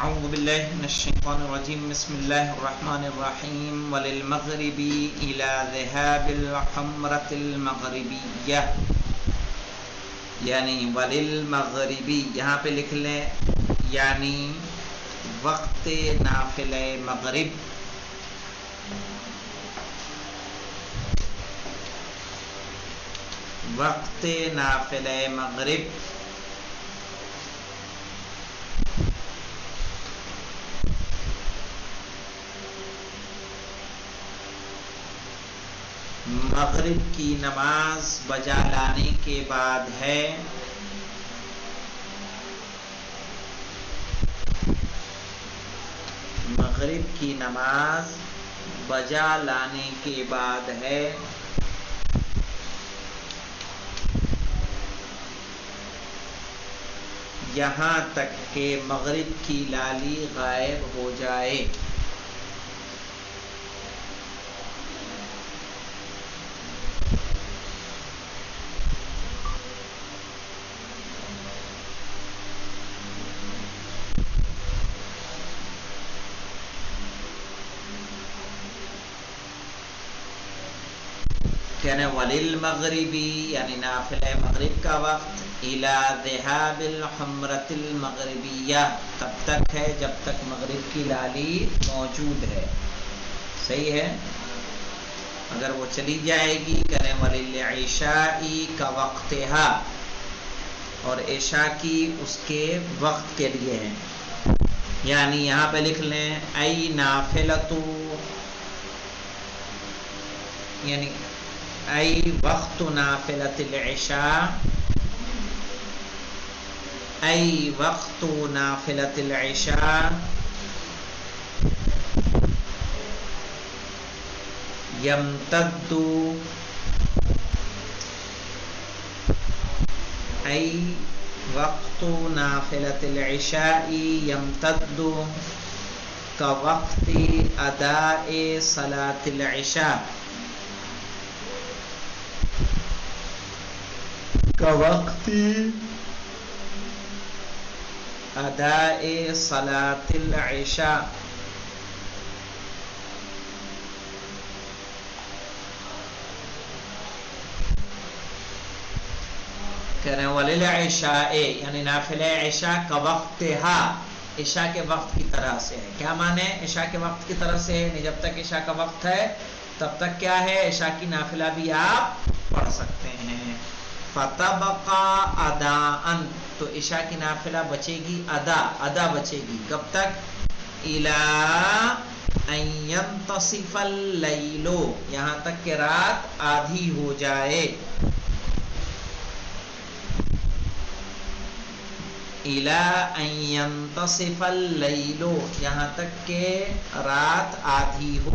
اعوذ باللہ من الشیطان الرجیم بسم اللہ الرحمن الرحیم وللمغرب الى ذهاب الحمرة المغربیہ، یعنی وللمغربی یہاں پہ لکھ لیں، یعنی وقت نافلہ مغرب، وقت نافلہ مغرب مغرب کی نماز بجا لانے کے بعد ہے، مغرب کی نماز بجا لانے کے بعد ہے، یہاں تک کہ مغرب کی لالی غائب ہو جائے۔ کہنے وللمغربی یعنی نافلہ مغرب کا وقت، الی ذہاب الحمرۃ المغربیہ تب تک ہے جب تک مغرب کی لالی موجود ہے۔ صحیح ہے، اگر وہ چلی جائے گی کہنے وللعشاء کا وقتہا، اور عشاء کی اس کے وقت کے لیے ہے، یعنی یہاں پہ لکھ لیں ای نافلتو، یعنی ای وقت نافلۃ العشاء، ای وقت نافلۃ العشاء یمتد، ای وقت نافلۃ العشاء یمتد كوقت اداء صلاة العشاء، كوقت اداء صلاة العشاء، کہہ رہے ہیں وللعشاء یعنی نافلہ عشاء کا وقتہا، عشاء کے وقت کی طرح سے ہے۔ کیا معنی عشاء کے وقت کی طرح سے ہے؟ نہیں، جب تک عشاء کا وقت ہے تب تک کیا ہے، عشاء کی نافلہ بھی آپ پڑھ سکتے ہیں۔ فتبقى اداء، تو عشاء کی نافلہ بچے گی ادا بچے گی، کب تک؟ الى ان ينتصف اللیل، یہاں تک کہ رات آدھی ہو جائے، الى ان ينتصف اللیل، یہاں تک کہ رات آدھی ہو۔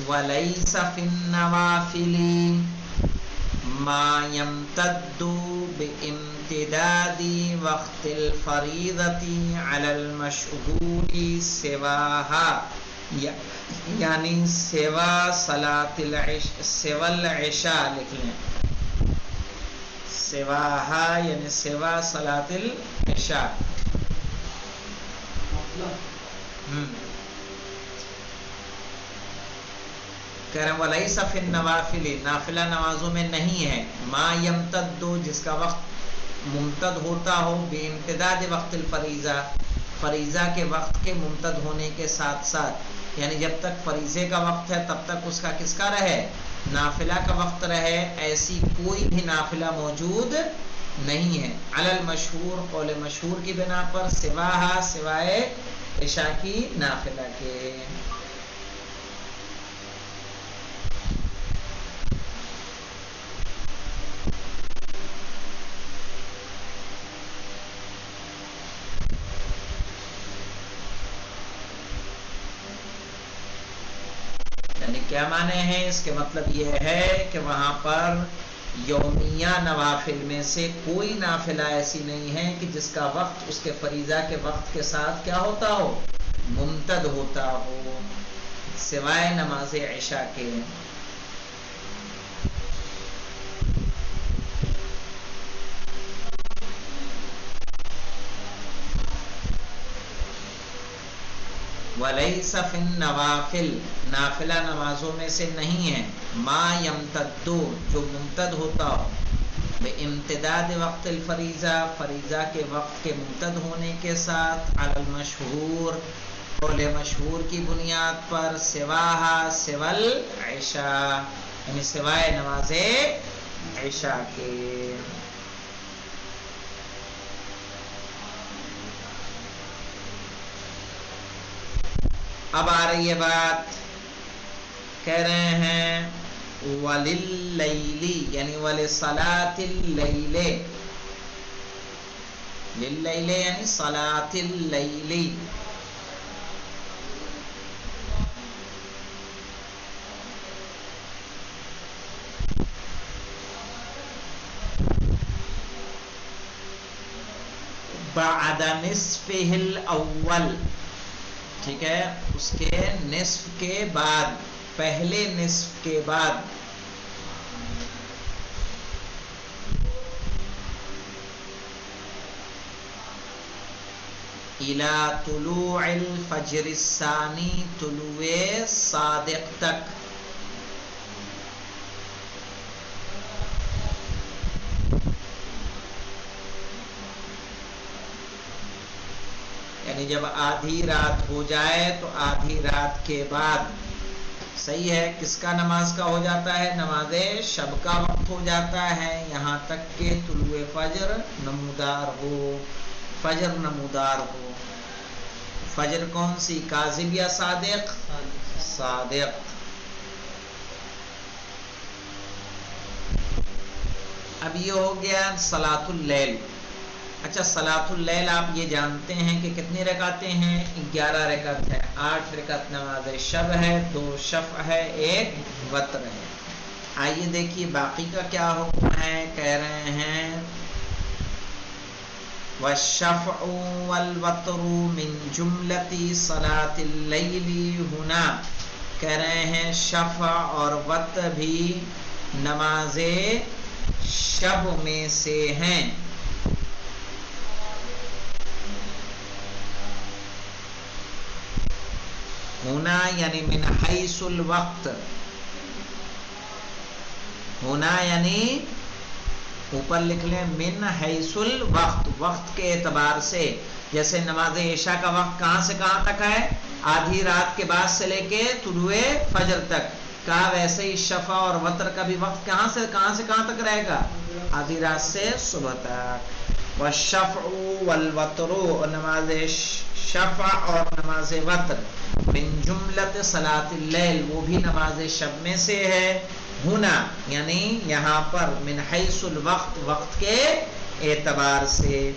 وَلَيْسَ فِي النَّوَافِلِ مَا يَمْتَدُّ بِامْتِدَادِ وَقْتِ الْفَرِيضَةِ عَلَى الْمَشْهُورِ سِوَاهَا، یعنی سوا صلاة العشاء، سوا العشاء لکھ لیں، سواها یعنی سوا صلاة العشاء، کہہ رہے ہیں وَلَيْسَ فِي النَّوَافِلِ، نافلہ نمازوں میں نہیں ہے، ما یمتد جس کا وقت ممتد ہوتا ہو، بامتداد وقت الفریضہ، فریضہ کے وقت کے ممتد ہونے کے ساتھ ساتھ، یعنی جب تک فریضے کا وقت ہے تب تک اس کا کس کا رہے، نافلہ کا وقت رہے، ایسی کوئی بھی نافلہ موجود نہیں ہے۔ علی المشہور، قول مشہور کی بنا پر، سواہا سوائے عشاء کی نافلہ کے۔ یعنی کیا معنی ہے اس کے؟ مطلب یہ ہے کہ وہاں پر یومیہ نوافل میں سے کوئی نافلہ ایسی نہیں ہے کہ جس کا وقت اس کے فریضہ کے وقت کے ساتھ کیا ہوتا ہو، ممتد ہوتا ہو، سوائے نماز عشاء کے۔ ولیس فی النوافل، نافلہ نمازوں میں سے نہیں ہے، ما یمتد، جو ممتد ہوتا ہو، بامتداد وقت الفریضہ، فریضہ کے وقت کے ممتد ہونے کے ساتھ، علی المشہور، قول مشہور کی بنیاد پر، سواہا، سوى العشاء، یعنی سوائے نماز عشاء کے۔ اب آ رہی ہے بات، کہہ رہے ہیں وَلِلَّيْلِ، یعنی وَلِصَلَاةِ اللَّيْلِ، لِلَّيْلِ یعنی صلاة اللَّيْلِ، بعد نصفہ الاول، ٹھیک ہے، اس کے نصف کے بعد، پہلے نصف کے بعد، الى طلوع الفجر الثانی، طلوع صادق تک، یعنی جب آدھی رات ہو جائے تو آدھی رات کے بعد، صحیح ہے، کس کا نماز کا ہو جاتا ہے؟ نماز شب کا وقت ہو جاتا ہے، یہاں تک کہ طلوع فجر نمودار ہو، فجر نمودار ہو۔ فجر کون سی، کاذب یا صادق؟ صادق۔ اب یہ ہو گیا صلاۃ اللیل۔ اچھا، صلاۃ اللیل آپ یہ جانتے ہیں کہ کتنی رکعتیں ہیں؟ 11 رکعت ہے، 8 رکعت نماز شب ہے، 2 شفع ہے، 1 وتر ہے۔ آئیے دیکھیے باقی کا کیا حکم ہے، کہہ رہے ہیں والشفع والوتر من جملۃ صلاۃ اللیل ہنا، کہہ رہے ہیں شفع اور وتر بھی نماز شب میں سے ہیں۔ ہونا یعنی من حیث الوقت، ہونا یعنی اوپر لکھ لیں من حیث الوقت، وقت کے اعتبار سے۔ جیسے نماز عشاء کا وقت کہاں سے کہاں تک ہے؟ آدھی رات کے بعد سے لے کے طلوع فجر تک کا، ویسے ہی شفع اور وتر کا بھی وقت کہاں سے کہاں تک رہے گا؟ آدھی رات سے صبح تک۔ والشفع والوتر، اور نماز شفع اور نماز وتر، من جملۃ صلاۃ اللیل، وہ بھی نماز شب میں سے ہے۔ ہونا یعنی یہاں پر، من حیث الوقت، وقت کے اعتبار سے۔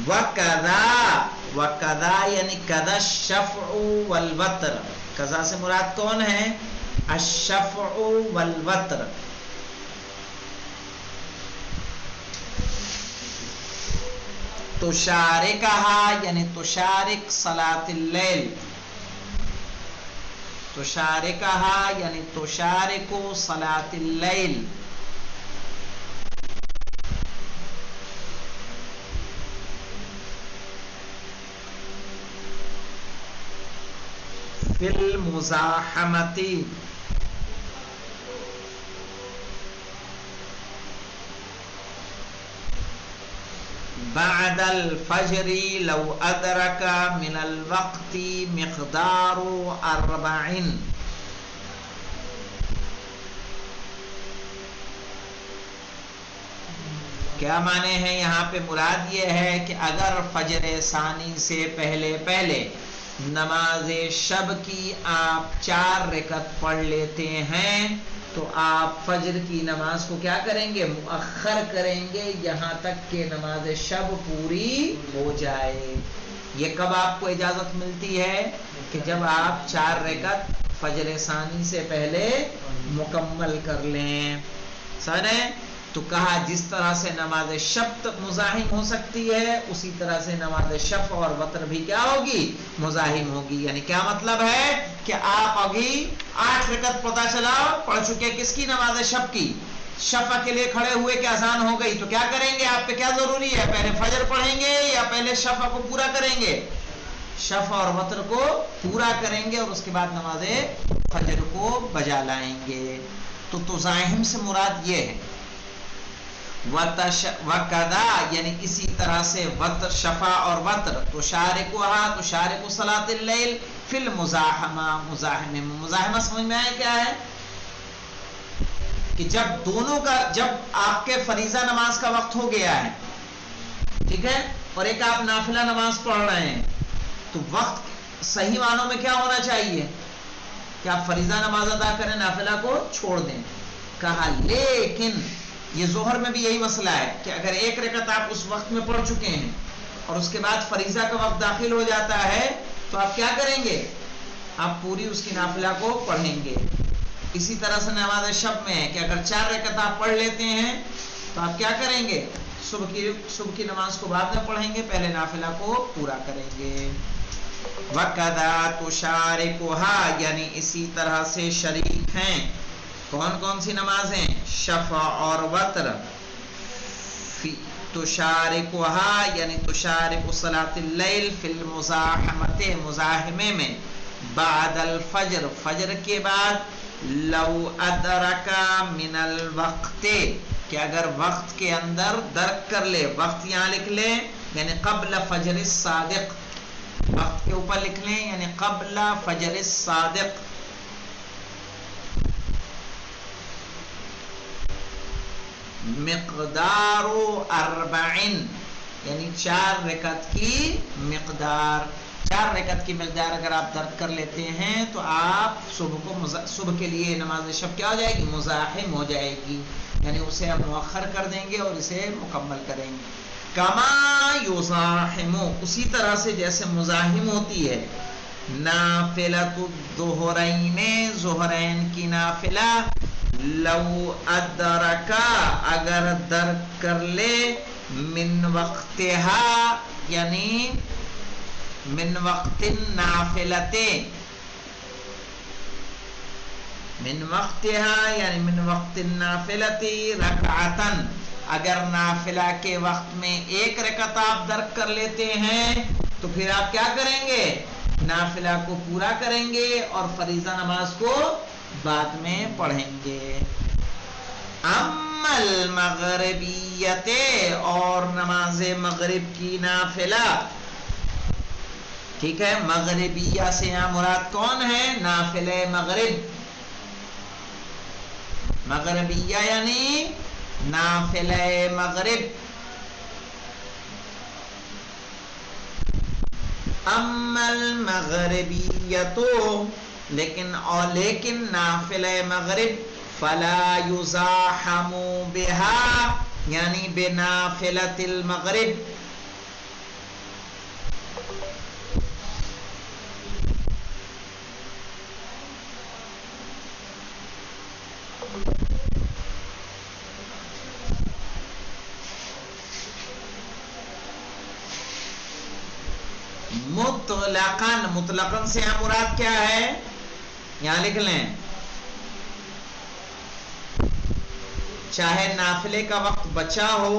وَقَذَا یعنی قَذَا الشَّفْعُ وَالْوَتْرُ، قضا سے مراد کون ہے؟ الشفع والوتر۔ تشارکہا یعنی تشارک صلاۃ اللیل، تشارکہا یعنی تشارک صلاۃ اللیل، فی المزاحمۃ، بعد الفجر لو ادرک من الوقت مقدار 40۔ کیا معنی ہے یہاں پہ؟ مراد یہ ہے کہ اگر فجر ثانی سے پہلے نماز شب کی آپ 4 رکعت پڑھ لیتے ہیں تو آپ فجر کی نماز کو کیا کریں گے؟ مؤخر کریں گے یہاں تک کہ نماز شب پوری ہو جائے۔ یہ کب آپ کو اجازت ملتی ہے؟ کہ جب آپ 4 رکعت فجر ثانی سے پہلے مکمل کر لیں، سمجھیں؟ تو کہا جس طرح سے نماز شب مزاحم ہو سکتی ہے، اسی طرح سے نماز شفع اور وتر بھی کیا ہوگی؟ مزاحم ہوگی۔ یعنی کیا مطلب ہے کہ آپ ابھی 8 رکعت پتہ چلا پڑھ چکے، کس کی؟ نماز شب کی۔ شفع کے لیے کھڑے ہوئے کہ اذان ہو گئی، تو کیا کریں گے؟ آپ پہ کیا ضروری ہے؟ پہلے فجر پڑھیں گے یا پہلے شفع کو پورا کریں گے؟ شفع اور وتر کو پورا کریں گے اور اس کے بعد نماز فجر کو بجا لائیں گے. تو تزاحم سے مراد یہ ہے. وَقَدَا یعنی اسی طرح سے وتر شفع اور وتر تشارکها تشارک صلاۃ اللیل فی المزاحمہ. مزاحمہ سمجھ میں آیا کیا ہے؟ کہ جب آپ کے فریضہ نماز کا وقت ہو گیا ہے، ٹھیک ہے، اور ایک آپ نافلہ نماز پڑھ رہے ہیں، تو وقت صحیح معنوں میں کیا ہونا چاہیے کہ آپ فریضہ نماز ادا کریں، نافلہ کو چھوڑ دیں. کہا لیکن یہ ظہر میں بھی یہی مسئلہ ہے کہ اگر ایک رکعت آپ اس وقت میں پڑھ چکے ہیں اور اس کے بعد فریضہ کا وقت داخل ہو جاتا ہے تو آپ کیا کریں گے؟ آپ پوری اس کی نافلہ کو پڑھیں گے. اسی طرح سے نماز شب میں ہے کہ اگر 4 رکعت آپ پڑھ لیتے ہیں تو آپ کیا کریں گے؟ صبح کی نماز کو بعد میں پڑھیں گے، پہلے نافلہ کو پورا کریں گے. وَقَدَا تُشَارِكُهَا یعنی اسی طرح سے شریک ہیں. کون کون سی نمازیں؟ شفع اور وتر. تشارکها یعنی تشارک صلاۃ اللیل فی المزاحمۃ مزاحمے میں. بعد الفجر فجر کے بعد. لو ادرکا من الوقت کہ اگر وقت کے اندر درک کر لے، وقت یہاں لکھ لیں یعنی قبل فجر الصادق، وقت کے اوپر لکھ لیں یعنی قبل فجر الصادق. مقدار 4 یعنی 4 رکعت کی مقدار. 4 رکعت کی مقدار اگر آپ درک کر لیتے ہیں تو آپ صبح کے لیے نماز شب کیا ہو جائے گی؟ مزاحم ہو جائے گی، یعنی اسے آپ مؤخر کر دیں گے اور اسے مکمل کریں گے. کما یزاحم اسی طرح سے جیسے مزاحم ہوتی ہے. نافلۃ الظہرین ظہرین کی نافلہ. لو ادرکا اگر درک کر لے. من وقتها یعنی من وقت النافلتیں من وقتها یعنی من وقت النافلتی رکعتن اگر نافلہ کے وقت میں 1 رکعت آپ درک کر لیتے ہیں تو پھر آپ کیا کریں گے؟ نافلہ کو پورا کریں گے اور فریضہ نماز کو بعد میں پڑھیں گے. اما المغربیت اور نماز مغرب کی نافلہ، ٹھیک ہے. مغربیہ سے یہاں مراد کون ہے؟ نافلہ مغرب. مغربیہ یعنی نافلہ مغرب. اما المغربیت لیکن نافلہ مغرب فلا یزاحم بها یعنی بنافلۃ المغرب. مطلقاً سے یہاں مراد کیا ہے؟ یہاں لکھ لیں چاہے نافلے کا وقت بچا ہو،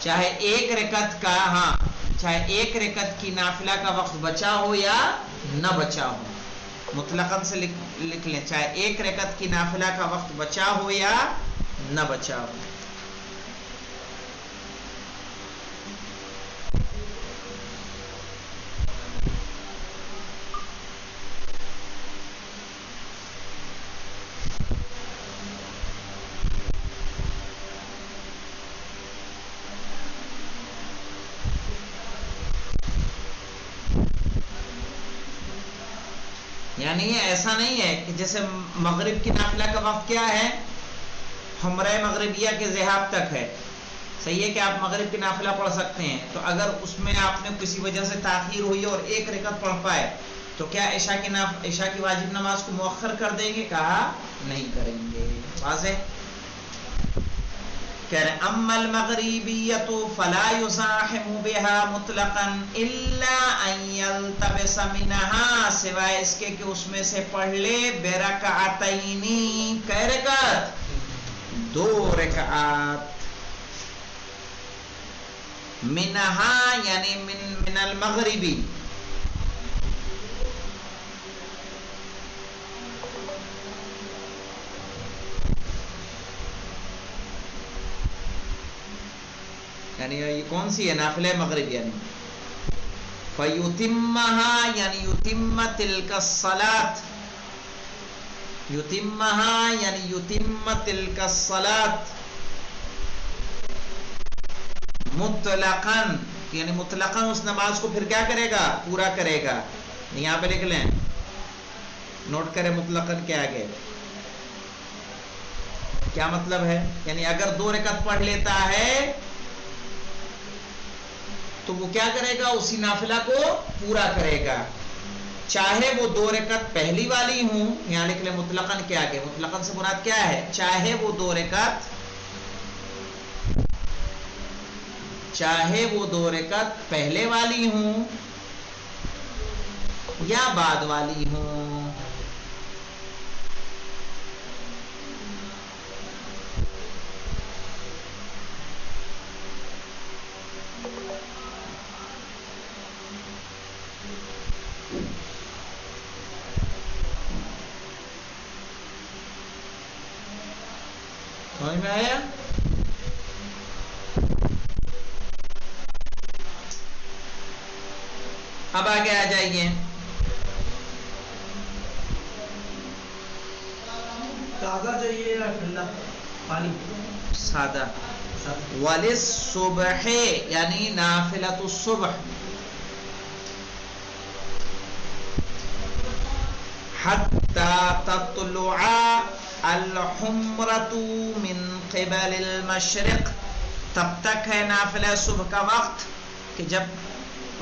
چاہے 1 رکعت کا چاہے 1 رکعت کی نافلہ کا وقت بچا ہو یا نہ بچا ہو. مطلقاً سے لکھ لیں چاہے 1 رکعت کی نافلہ کا وقت بچا ہو یا نہ بچا ہو. یعنی ایسا نہیں ہے کہ جیسے مغرب کی نافلہ کا وقت کیا ہے؟ حمرہ مغربیہ کے ذہاب تک ہے. صحیح ہے کہ آپ مغرب کی نافلہ پڑھ سکتے ہیں. تو اگر اس میں آپ نے کسی وجہ سے تاخیر ہوئی اور 1 رکعت پڑھ پائے تو کیا عشاء کی واجب نماز کو مؤخر کر دیں گے؟ کہا نہیں کریں گے. واضح. کہہ رہے اما المغربیۃ فلا یزاحم بها مطلقا الا ان یلتبس منها، سوائے اس کے کہ اس میں سے پڑھ لے برکعتین، کئی رکعت؟ 2 رکعات، منها یعنی من المغربی، یعنی یہ کون سی ہے؟ نافلہ مغرب، یعنی فیتمها یعنی یتم تلک الصلاۃ، یتمها یعنی یتم تلک الصلاۃ مطلقاً، یعنی مطلقاً اس نماز کو پھر کیا کرے گا؟ پورا کرے گا۔ یہاں پہ لکھ لیں، نوٹ کریں مطلقاً کے آگے کیا مطلب ہے، یعنی اگر 2 رکعت پڑھ لیتا ہے تو وہ کیا کرے گا؟ اسی نافلہ کو پورا کرے گا، چاہے وہ 2 رکعت پہلی والی ہوں، یہاں لکھ لیں مطلقاً کے آگے، مطلقاً سے مراد کیا ہے؟ چاہے وہ 2 رکعت پہلے والی ہوں یا بعد والی ہوں۔ سمجھ میں آیا؟ اب آگے آ جائیے، تازہ چاہیے یا ٹھنڈا پانی؟ سادہ۔ وَلِلصُّبْحِ یعنی نافلۃ الصبح، حَتَّى تَطْلُعَ الْحُمْرَةُ مِنْ قِبَلِ الْمَشْرِقِ، تب تک ہے نافلہ صبح کا وقت کہ جب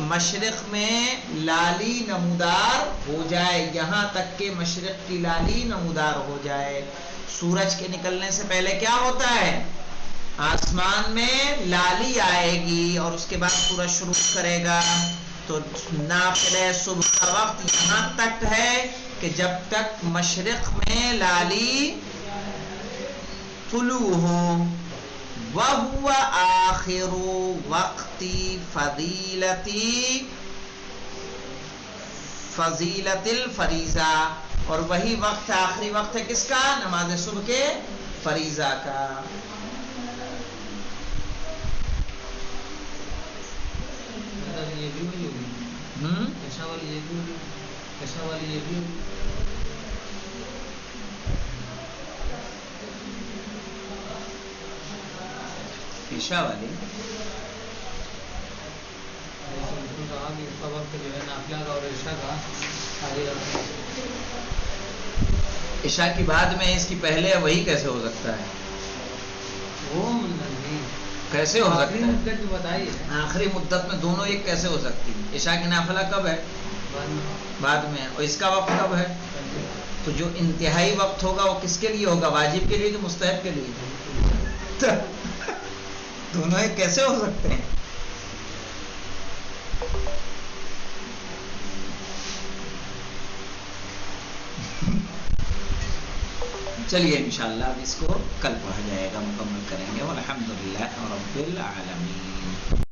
مشرق میں لالی نمودار ہو جائے، یہاں تک کہ مشرق کی لالی نمودار ہو جائے۔ سورج کے نکلنے سے پہلے کیا ہوتا ہے؟ آسمان میں لالی آئے گی اور اس کے بعد سورج شروع کرے گا، تو نافلہ صبح کا وقت یہاں تک ہے کہ جب تک مشرق میں لالی طلوع ہو۔ وَهُوَ آخِرُ وَقْتِ فضیلت الفریضہ، اور وہی وقت آخری وقت ہے کس کا؟ نماز صبح کے فریضہ کا۔ یہ بھی ہوئی ہوگی، عشاء والی یہ بھی ہوگی، عشاء والی یہ بھی ہوگی۔ عشاء والی کہا کہ اس کا وقت جو ہے نافلہ کا اور عشاء کا آگے رکھا۔ عشاء کی بعد میں اس کی پہلے ہے، وہی کیسے ہو سکتا ہے؟ وہ نہیں کیسے ہو سکتا ہے؟ مدت جو بتائی ہے، آخری مدت میں دونوں ایک کیسے ہو سکتی ہے؟ عشاء کی نافلہ کب ہے؟ بعد میں، اور اس کا وقت کب ہے؟ تو جو انتہائی وقت ہوگا وہ کس کے لیے ہوگا؟ واجب کے لیے کہ مستحب کے لیے؟ دونوں ایک کیسے ہو سکتے ہیں؟ چلیے انشاءاللہ اب اس کو کل پڑھا جائے گا، مکمل کریں گے۔ والحمدللہ رب العالمین۔